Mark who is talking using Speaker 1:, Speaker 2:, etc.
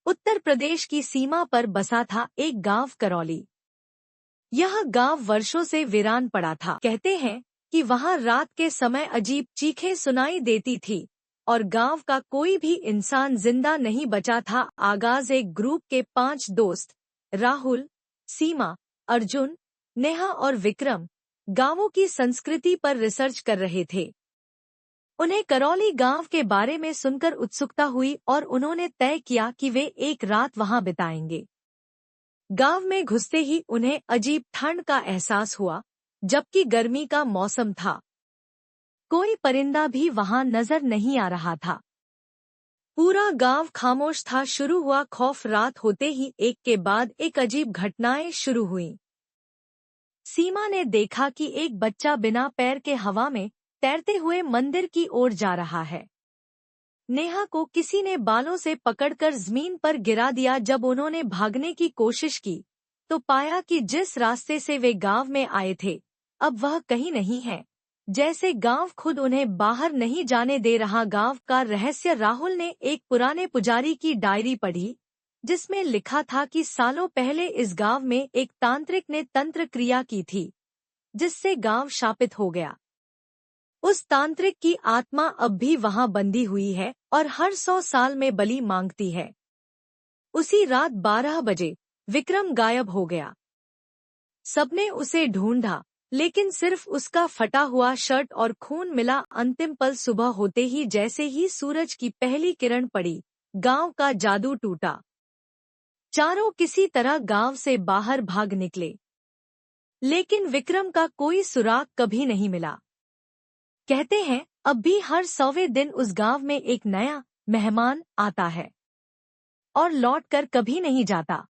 Speaker 1: उत्तर प्रदेश की सीमा पर बसा था एक गांव करौली। यह गांव वर्षों से वीरान पड़ा था। कहते हैं कि वहां रात के समय अजीब चीखें सुनाई देती थी और गांव का कोई भी इंसान जिंदा नहीं बचा था। आगाज एक ग्रुप के 5 दोस्त राहुल, सीमा, अर्जुन, नेहा और विक्रम गांवों की संस्कृति पर रिसर्च कर रहे थे। उन्हें करौली गांव के बारे में सुनकर उत्सुकता हुई और उन्होंने तय किया कि वे एक रात वहां बिताएंगे। गांव में घुसते ही उन्हें अजीब ठंड का एहसास हुआ, जबकि गर्मी का मौसम था। कोई परिंदा भी वहां नजर नहीं आ रहा था। पूरा गांव खामोश था। शुरू हुआ खौफ। रात होते ही एक के बाद एक अजीब घटनाएं शुरू हुईं। सीमा ने देखा कि एक बच्चा बिना पैर के हवा में तैरते हुए मंदिर की ओर जा रहा है। नेहा को किसी ने बालों से पकड़कर जमीन पर गिरा दिया। जब उन्होंने भागने की कोशिश की तो पाया कि जिस रास्ते से वे गांव में आए थे अब वह कहीं नहीं है, जैसे गांव खुद उन्हें बाहर नहीं जाने दे रहा। गांव का रहस्य। राहुल ने एक पुराने पुजारी की डायरी पढ़ी जिसमें लिखा था कि सालों पहले इस गांव में एक तांत्रिक ने तंत्र क्रिया की थी जिससे गांव शापित हो गया। उस तांत्रिक की आत्मा अब भी वहां बंधी हुई है और हर 100 साल में बलि मांगती है। उसी रात 12 बजे विक्रम गायब हो गया। सबने उसे ढूंढा लेकिन सिर्फ उसका फटा हुआ शर्ट और खून मिला। अंतिम पल। सुबह होते ही जैसे ही सूरज की पहली किरण पड़ी, गांव का जादू टूटा। चारों किसी तरह गांव से बाहर भाग निकले, लेकिन विक्रम का कोई सुराग कभी नहीं मिला। कहते हैं अब भी हर 100वें दिन उस गांव में एक नया मेहमान आता है और लौटकर कभी नहीं जाता।